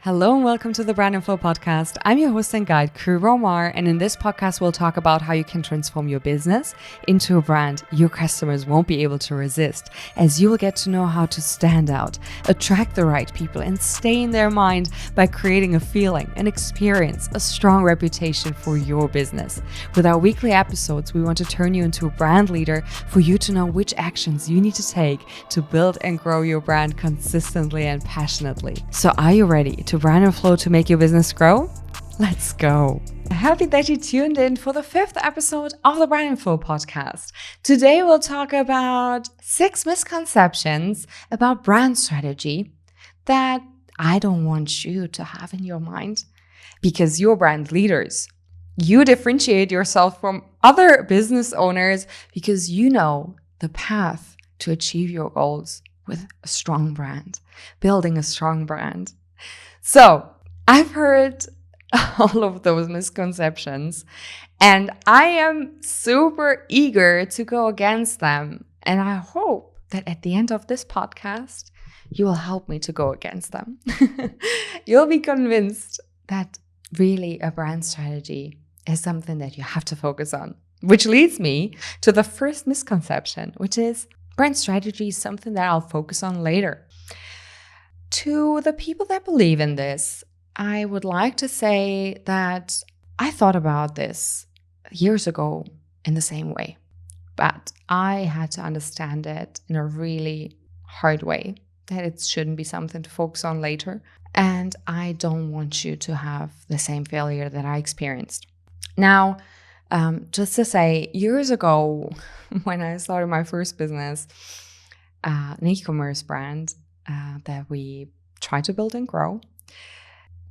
Hello and welcome to the BRANDINFLOW Podcast. I'm your host and guide, Kuru Romar, and in this podcast, we'll talk about how you can transform your business into a brand your customers won't be able to resist, as you will get to know how to stand out, attract the right people, and stay in their mind by creating a feeling, an experience, a strong reputation for your business. With our weekly episodes, we want to turn you into a brand leader for you to know which actions you need to take to build and grow your brand consistently and passionately. So are you ready to brand and flow to make your business grow? Let's go. Happy that you tuned in for the 5th episode of the BRANDINFLOW Podcast. Today we'll talk about 6 misconceptions about brand strategy that I don't want you to have in your mind, because you're brand leaders. You differentiate yourself from other business owners because you know the path to achieve your goals with a strong brand, building a strong brand. So I've heard all of those misconceptions and I am super eager to go against them. And I hope that at the end of this podcast, you will help me to go against them. You'll be convinced that really a brand strategy is something that you have to focus on, which leads me to the first misconception, which is brand strategy is something that I'll focus on later. To the people that believe in this, I would like to say that I thought about this years ago in the same way, but I had to understand it in a really hard way, that it shouldn't be something to focus on later. And I don't want you to have the same failure that I experienced. Now, just to say, years ago, when I started my first business, an e-commerce brand, that we try to build and grow.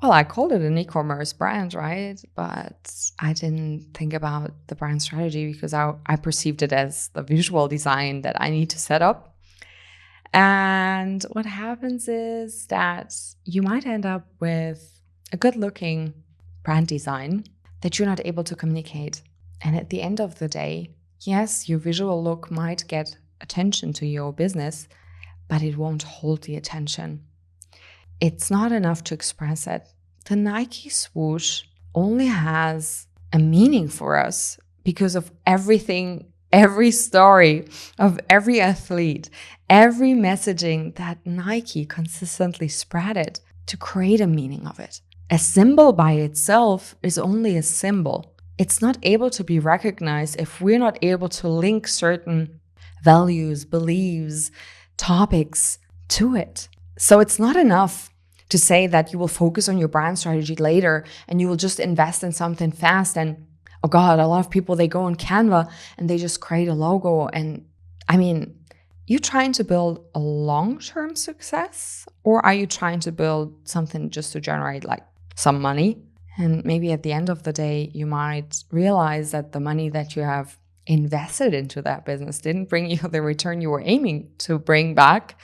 Well, I called it an e-commerce brand, right? But I didn't think about the brand strategy because I perceived it as the visual design that I need to set up. And what happens is that you might end up with a good-looking brand design that you're not able to communicate. And at the end of the day, yes, your visual look might get attention to your business, but it won't hold the attention. It's not enough to express it. The Nike swoosh only has a meaning for us because of everything, every story of every athlete, every messaging that Nike consistently spreaded to create a meaning of it. A symbol by itself is only a symbol. It's not able to be recognized if we're not able to link certain values, beliefs, topics to it. So it's not enough to say that you will focus on your brand strategy later and you will just invest in something fast. And oh God, a lot of people, they go on Canva and they just create a logo. And I mean, you trying to build a long-term success, or are you trying to build something just to generate like some money? And maybe at the end of the day, you might realize that the money that you have invested into that business didn't bring you the return you were aiming to bring back.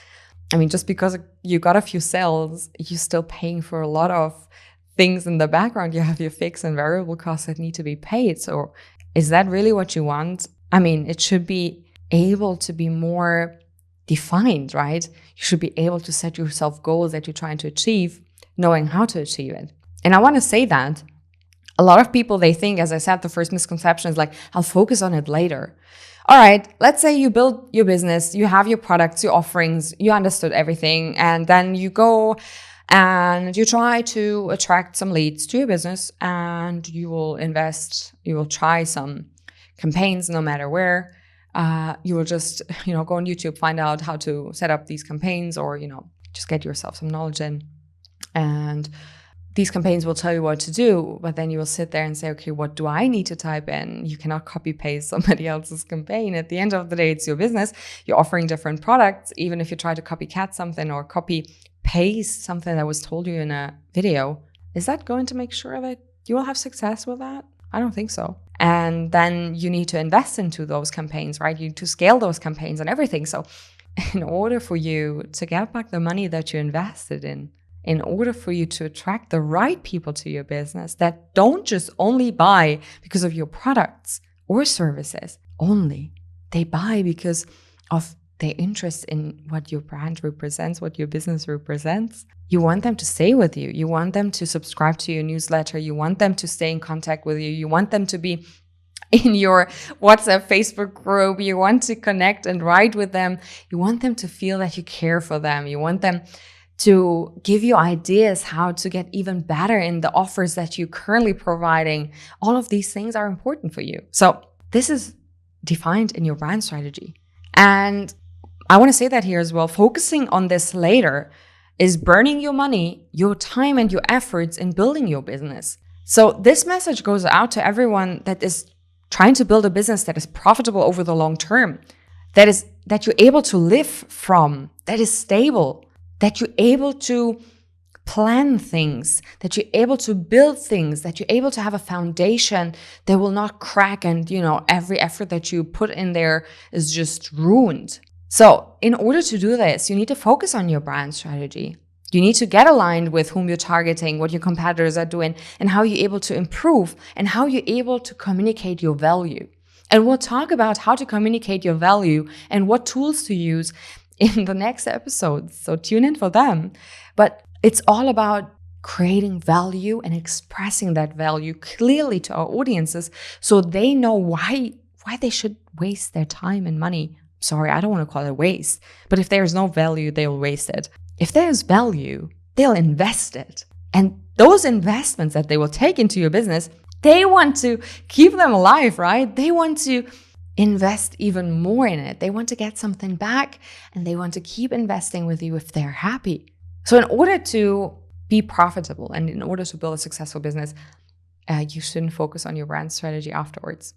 I mean, just because you got a few sales, you're still paying for a lot of things in the background. You have your fixed and variable costs that need to be paid. So is that really what you want? I mean, it should be able to be more defined, right? You should be able to set yourself goals that you're trying to achieve, knowing how to achieve it. And I want to say that a lot of people, they think, as I said, the first misconception is like, I'll focus on it later. All right, let's say you build your business, you have your products, your offerings, you understood everything, and then you go and you try to attract some leads to your business, and you will invest, you will try some campaigns no matter where. You will just, go on YouTube, find out how to set up these campaigns, or, just get yourself some knowledge in. And these campaigns will tell you what to do, but then you will sit there and say, okay, what do I need to type in? You cannot copy paste somebody else's campaign. At the end of the day, it's your business. You're offering different products. Even if you try to copycat something or copy paste something that was told you in a video, is that going to make sure that you will have success with that? I don't think so. And then you need to invest into those campaigns, right? You need to scale those campaigns and everything. So in order for you to get back the money that you invested in order for you to attract the right people to your business that don't just only buy because of your products or services only, they buy because of their interest in what your brand represents, what your business represents. You want them to stay with you. You want them to subscribe to your newsletter. You want them to stay in contact with you. You want them to be in your WhatsApp, Facebook group. You want to connect and write with them. You want them to feel that you care for them. You want them to give you ideas how to get even better in the offers that you're currently providing. All of these things are important for you. So this is defined in your brand strategy. And I want to say that here as well. Focusing on this later is burning your money, your time, and your efforts in building your business. So this message goes out to everyone that is trying to build a business that is profitable over the long term, that you're able to live from, that is stable, that you're able to plan things, that you're able to build things, that you're able to have a foundation that will not crack and, every effort that you put in there is just ruined. So in order to do this, you need to focus on your brand strategy. You need to get aligned with whom you're targeting, what your competitors are doing, and how you're able to improve and how you're able to communicate your value. And we'll talk about how to communicate your value and what tools to use in the next episodes. So tune in for them. But it's all about creating value and expressing that value clearly to our audiences so they know why they should waste their time and money. Sorry, I don't want to call it waste, but if there's no value, they'll waste it. If there's value, they'll invest it. And those investments that they will take into your business, they want to keep them alive, right? They want to invest even more in it. They want to get something back and they want to keep investing with you if they're happy. So in order to be profitable and in order to build a successful business, you shouldn't focus on your brand strategy afterwards.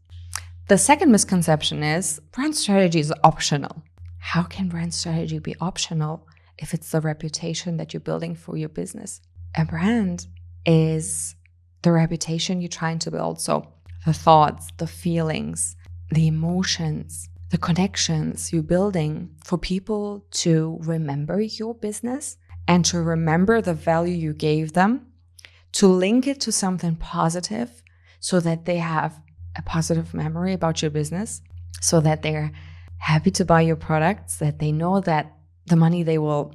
The second misconception is brand strategy is optional. How can brand strategy be optional if it's the reputation that you're building for your business? A brand is the reputation you're trying to build. So the thoughts, the feelings, the emotions, the connections you're building for people to remember your business and to remember the value you gave them, to link it to something positive so that they have a positive memory about your business, so that they're happy to buy your products, that they know that the money they will,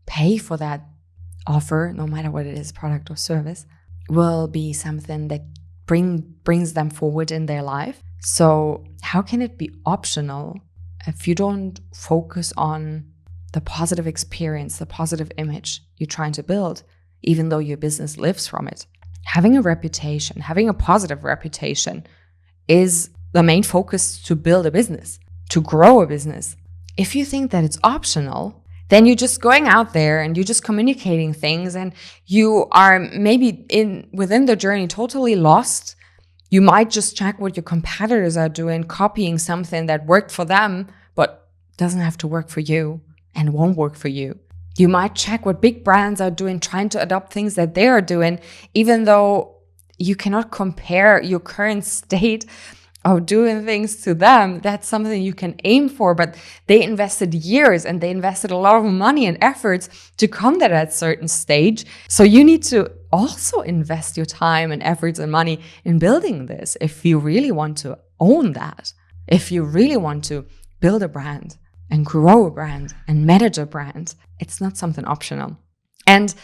pay for that offer, no matter what it is, product or service, will be something that brings them forward in their life. So how can it be optional if you don't focus on the positive experience, the positive image you're trying to build, even though your business lives from it? Having a reputation, having a positive reputation is the main focus to build a business, to grow a business. If you think that it's optional, then you're just going out there and you're just communicating things and you are maybe within the journey totally lost. You might just check what your competitors are doing, copying something that worked for them, but doesn't have to work for you and won't work for you. You might check what big brands are doing, trying to adopt things that they are doing, even though you cannot compare your current state of doing things to them. That's something you can aim for, but they invested years and they invested a lot of money and efforts to come to that certain stage. So you need to also invest your time and efforts and money in building this if you really want to own that, if you really want to build a brand and grow a brand and manage a brand. It's not something optional. And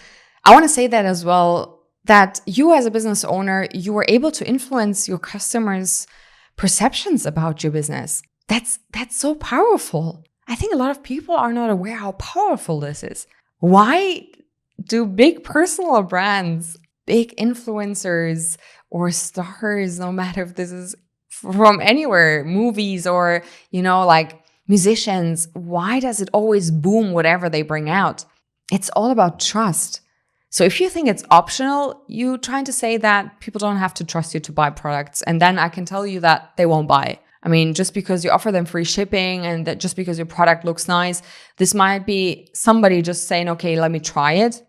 I want to say that as well, that you as a business owner, you were able to influence your customers' perceptions about your business. That's so powerful. I think a lot of people are not aware how powerful this is. Why do big personal brands, big influencers or stars, no matter if this is from anywhere, movies or, like musicians, why does it always boom whatever they bring out? It's all about trust. So if you think it's optional, you're trying to say that people don't have to trust you to buy products. And then I can tell you that they won't buy. I mean, just because you offer them free shipping and that just because your product looks nice, this might be somebody just saying, okay, let me try it,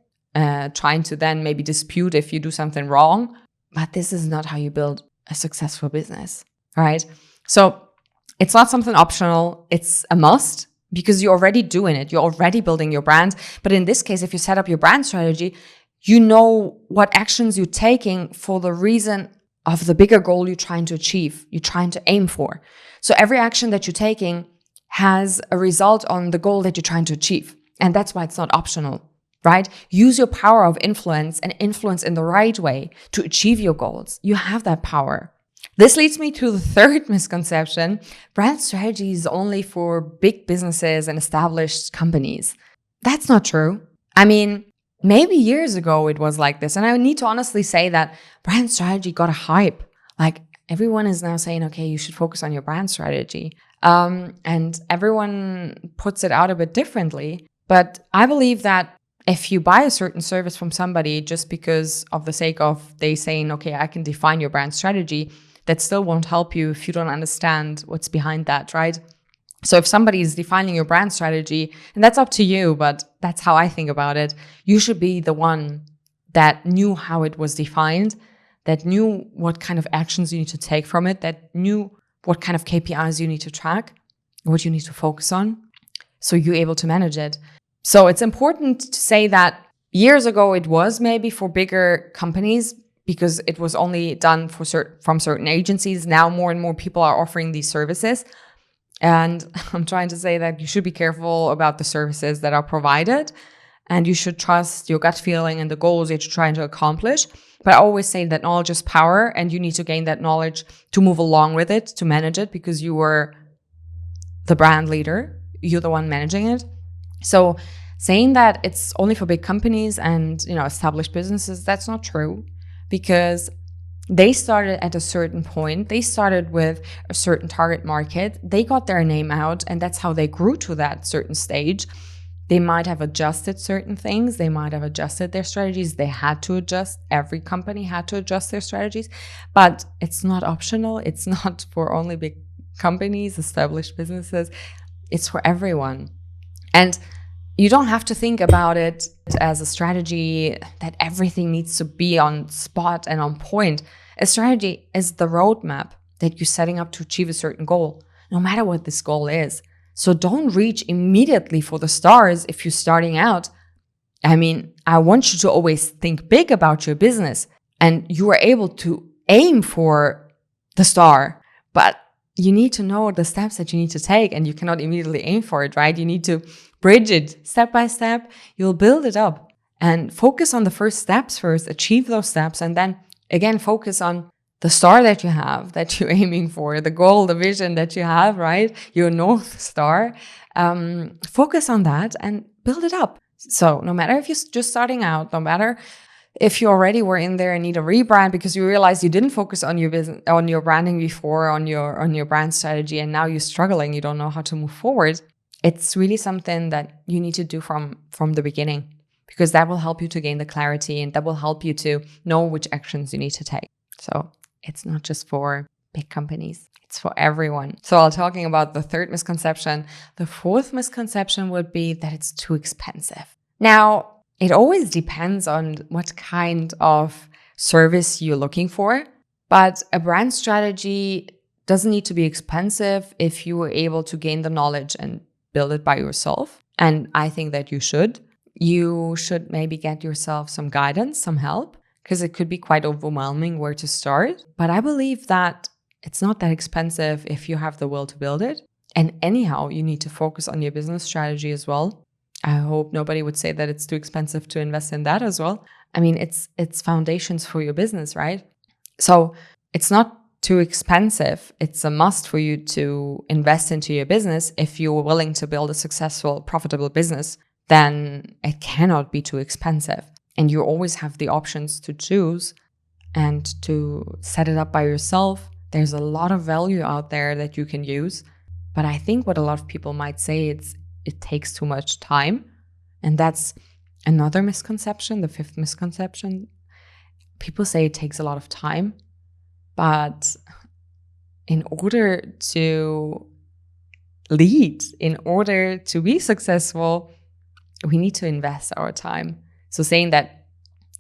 trying to then maybe dispute if you do something wrong. But this is not how you build a successful business, right? So it's not something optional. It's a must because you're already doing it. You're already building your brand. But in this case, if you set up your brand strategy, you know what actions you're taking for the reason of the bigger goal you're trying to achieve, you're trying to aim for. So every action that you're taking has a result on the goal that you're trying to achieve. And that's why it's not optional, right? Use your power of influence and influence in the right way to achieve your goals. You have that power. This leads me to the third misconception. Brand strategy is only for big businesses and established companies. That's not true. I mean, maybe years ago it was like this. And I need to honestly say that brand strategy got a hype. Like everyone is now saying, okay, you should focus on your brand strategy. And everyone puts it out a bit differently. But I believe that if you buy a certain service from somebody just because of the sake of they saying, okay, I can define your brand strategy, that still won't help you if you don't understand what's behind that, right? So if somebody is defining your brand strategy, and that's up to you, but that's how I think about it, you should be the one that knew how it was defined, that knew what kind of actions you need to take from it, that knew what kind of KPIs you need to track, what you need to focus on, so you're able to manage it. So it's important to say that years ago it was maybe for bigger companies because it was only done from certain agencies. Now more and more people are offering these services. And I'm trying to say that you should be careful about the services that are provided, and you should trust your gut feeling and the goals that you're trying to accomplish. But I always say that knowledge is power, and you need to gain that knowledge to move along with it, to manage it, because you are the brand leader. You're the one managing it. So saying that it's only for big companies and, established businesses, that's not true, because they started at a certain point. They started with a certain target market. They got their name out, and that's how they grew to that certain stage. They might have adjusted certain things. They might have adjusted their strategies. They had to adjust. Every company had to adjust their strategies, but it's not optional. It's not for only big companies, established businesses. It's for everyone. And you don't have to think about it as a strategy that everything needs to be on spot and on point. A strategy is the roadmap that you're setting up to achieve a certain goal, no matter what this goal is. So don't reach immediately for the stars if you're starting out. I mean, I want you to always think big about your business, and you are able to aim for the star, but you need to know the steps that you need to take, and you cannot immediately aim for it, right? You need to bridge it step by step. You'll build it up and focus on the first steps first, achieve those steps, and then again, focus on the star that you have, that you're aiming for, the goal, the vision that you have, right? Your North Star. Focus on that and build it up. So no matter if you're just starting out, no matter if you already were in there and need a rebrand because you realized you didn't focus on your business, on your branding before, on your brand strategy, and now you're struggling, you don't know how to move forward, it's really something that you need to do from the beginning, because that will help you to gain the clarity, and that will help you to know which actions you need to take. So it's not just for big companies, it's for everyone. So while talking about the third misconception, the fourth misconception would be that it's too expensive. Now, it always depends on what kind of service you're looking for, but a brand strategy doesn't need to be expensive if you were able to gain the knowledge and build it by yourself. And I think that you should. You should maybe get yourself some guidance, some help, because it could be quite overwhelming where to start. But I believe that it's not that expensive if you have the will to build it. And anyhow, you need to focus on your business strategy as well. I hope nobody would say that it's too expensive to invest in that as well. I mean, it's foundations for your business, right? So it's not too expensive. It's a must for you to invest into your business. If you're willing to build a successful, profitable business, then it cannot be too expensive. And you always have the options to choose and to set it up by yourself. There's a lot of value out there that you can use. But I think what a lot of people might say, it takes too much time. And that's another misconception, the fifth misconception. People say it takes a lot of time. But in order to lead, in order to be successful, we need to invest our time. So saying that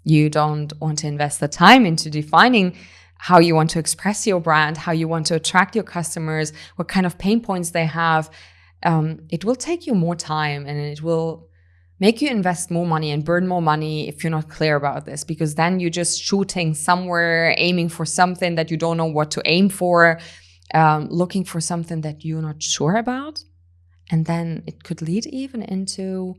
you don't want to invest the time into defining how you want to express your brand, how you want to attract your customers, what kind of pain points they have, it will take you more time, and it will make you invest more money and burn more money if you're not clear about this, because then you're just shooting somewhere, aiming for something that you don't know what to aim for, looking for something that you're not sure about. And then it could lead even into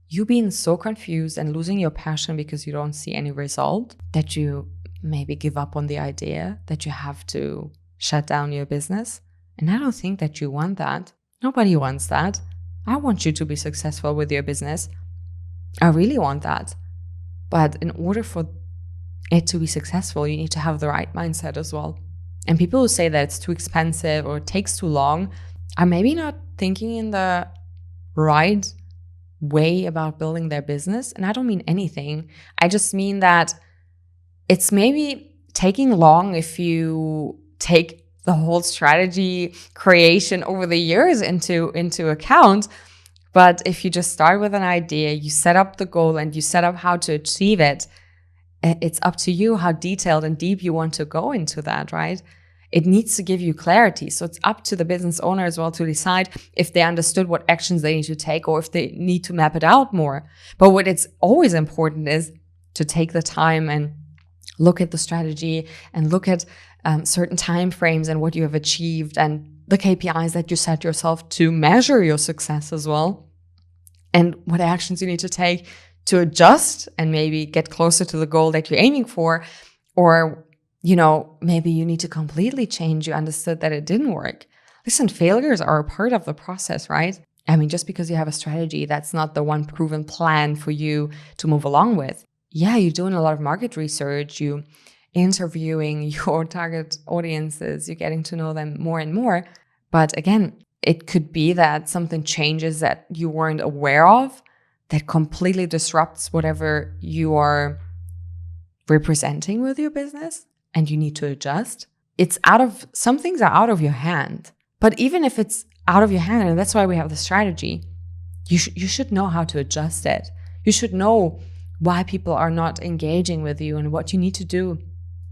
you being so confused and losing your passion because you don't see any result that you maybe give up on the idea, that you have to shut down your business. And I don't think that you want that. Nobody wants that. I want you to be successful with your business. I really want that. But in order for it to be successful, you need to have the right mindset as well. And people who say that it's too expensive or it takes too long are maybe not thinking in the right way about building their business. And I don't mean anything. I just mean that it's maybe taking long if you take the whole strategy creation over the years into account. But if you just start with an idea, you set up the goal and you set up how to achieve it, it's up to you how detailed and deep you want to go into that, right? It needs to give you clarity. So it's up to the business owner as well to decide if they understood what actions they need to take or if they need to map it out more. But what it's always important is to take the time and look at the strategy and look at certain time frames and what you have achieved and the KPIs that you set yourself to measure your success as well, and what actions you need to take to adjust and maybe get closer to the goal that you're aiming for. Or, maybe you need to completely change. You understood that it didn't work. Listen, failures are a part of the process, right? I mean, just because you have a strategy, that's not the one proven plan for you to move along with. Yeah, you're doing a lot of market research, you interviewing your target audiences, you're getting to know them more and more. But again, it could be that something changes that you weren't aware of that completely disrupts whatever you are representing with your business, and you need to adjust. Some things are out of your hand. But even if it's out of your hand, and that's why we have the strategy, you should know how to adjust it. You should know why people are not engaging with you and what you need to do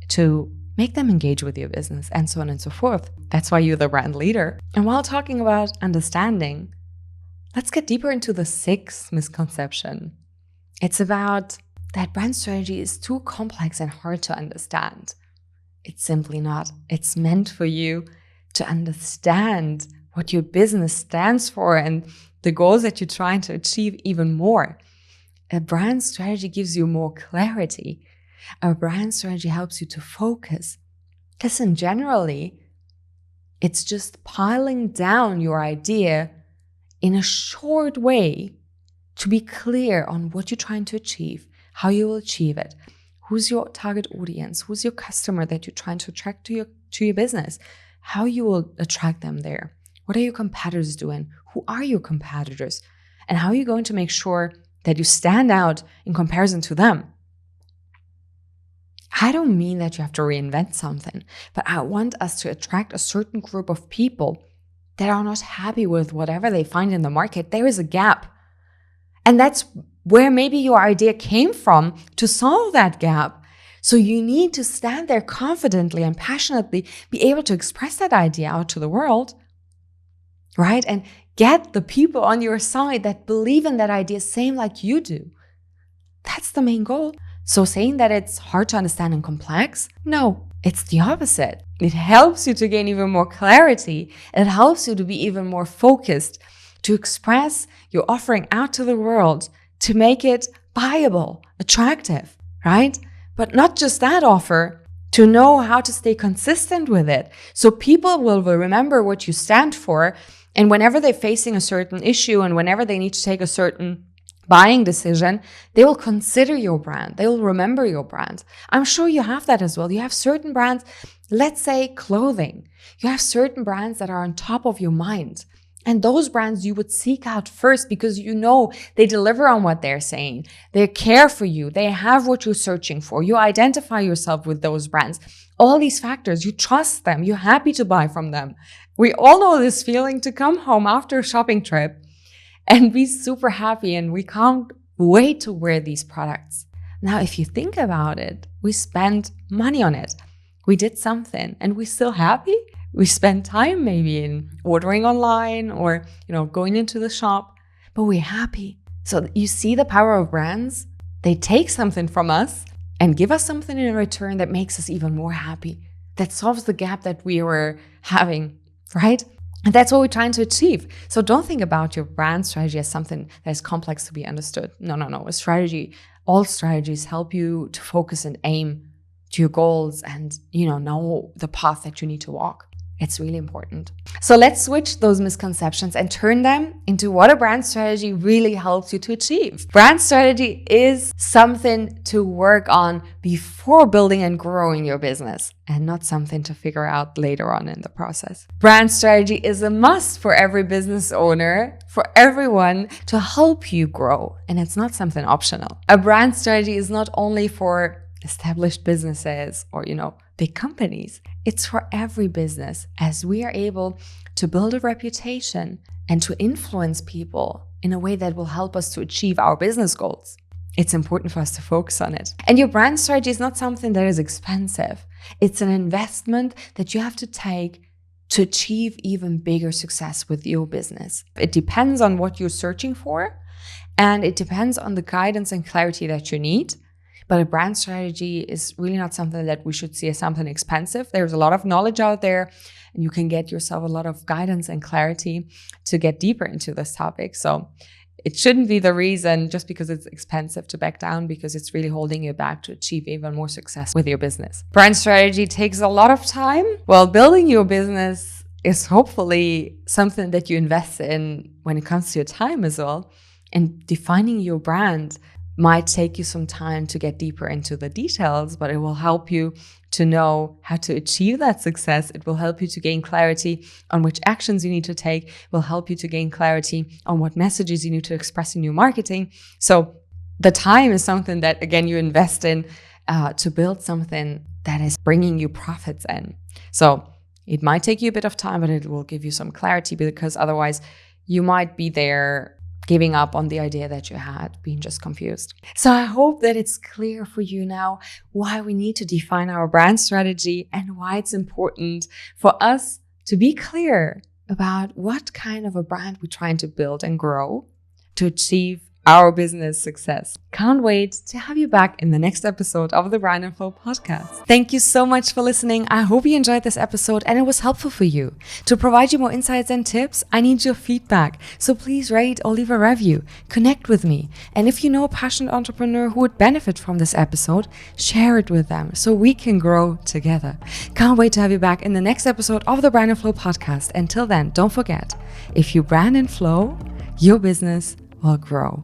to make them engage with your business, and so on and so forth. That's why you're the brand leader. And while talking about understanding, let's get deeper into the 6th misconception. It's about that brand strategy is too complex and hard to understand. It's simply not. It's meant for you to understand what your business stands for and the goals that you're trying to achieve even more. A brand strategy gives you more clarity. A brand strategy helps you to focus. Listen, generally, it's just piling down your idea in a short way to be clear on what you're trying to achieve, how you will achieve it, who's your target audience, who's your customer that you're trying to attract to your business, how you will attract them there, what are your competitors doing, who are your competitors, and how are you going to make sure that you stand out in comparison to them. I don't mean that you have to reinvent something, but I want us to attract a certain group of people that are not happy with whatever they find in the market. There is a gap. And that's where maybe your idea came from to solve that gap. So you need to stand there confidently and passionately, be able to express that idea out to the world, right? And get the people on your side that believe in that idea same like you do. That's the main goal. So saying that it's hard to understand and complex, no, it's the opposite. It helps you to gain even more clarity. It helps you to be even more focused, to express your offering out to the world, to make it viable, attractive, right? But not just that offer, to know how to stay consistent with it. So people will remember what you stand for. And whenever they're facing a certain issue and whenever they need to take a certain buying decision, they will consider your brand. They will remember your brand. I'm sure you have that as well. You have certain brands, let's say clothing. You have certain brands that are on top of your mind. And those brands you would seek out first because you know they deliver on what they're saying. They care for you. They have what you're searching for. You identify yourself with those brands. All these factors, you trust them. You're happy to buy from them. We all know this feeling to come home after a shopping trip and be super happy, and we can't wait to wear these products. Now, if you think about it, we spent money on it. We did something and we're still happy. We spend time maybe in ordering online or, going into the shop, but we're happy. So you see the power of brands. They take something from us and give us something in return that makes us even more happy. That solves the gap that we were having, right? And that's what we're trying to achieve. So don't think about your brand strategy as something that is complex to be understood. No. All strategies help you to focus and aim to your goals and, know the path that you need to walk. It's really important. So let's switch those misconceptions and turn them into what a brand strategy really helps you to achieve. Brand strategy is something to work on before building and growing your business, and not something to figure out later on in the process. Brand strategy is a must for every business owner, for everyone, to help you grow. And it's not something optional. A brand strategy is not only for established businesses or, big companies. It's for every business, as we are able to build a reputation and to influence people in a way that will help us to achieve our business goals. It's important for us to focus on it. And your brand strategy is not something that is expensive. It's an investment that you have to take to achieve even bigger success with your business. It depends on what you're searching for, and it depends on the guidance and clarity that you need. But a brand strategy is really not something that we should see as something expensive. There's a lot of knowledge out there, and you can get yourself a lot of guidance and clarity to get deeper into this topic. So it shouldn't be the reason just because it's expensive to back down, because it's really holding you back to achieve even more success with your business. Brand strategy takes a lot of time. Well, building your business is hopefully something that you invest in when it comes to your time as well. And defining your brand might take you some time to get deeper into the details, but it will help you to know how to achieve that success. It will help you to gain clarity on which actions you need to take. It will help you to gain clarity on what messages you need to express in your marketing. So the time is something that, again, you invest in to build something that is bringing you profits in. So it might take you a bit of time, but it will give you some clarity, because otherwise you might be there giving up on the idea that you had, being just confused. So I hope that it's clear for you now why we need to define our brand strategy and why it's important for us to be clear about what kind of a brand we're trying to build and grow to achieve our business success. Can't wait to have you back in the next episode of the BRANDINFLOW Podcast. Thank you so much for listening. I hope you enjoyed this episode and it was helpful for you. To provide you more insights and tips, I need your feedback. So please rate or leave a review. Connect with me. And if you know a passionate entrepreneur who would benefit from this episode, share it with them so we can grow together. Can't wait to have you back in the next episode of the BRANDINFLOW Podcast. Until then, don't forget, if you brand and flow, your business will grow.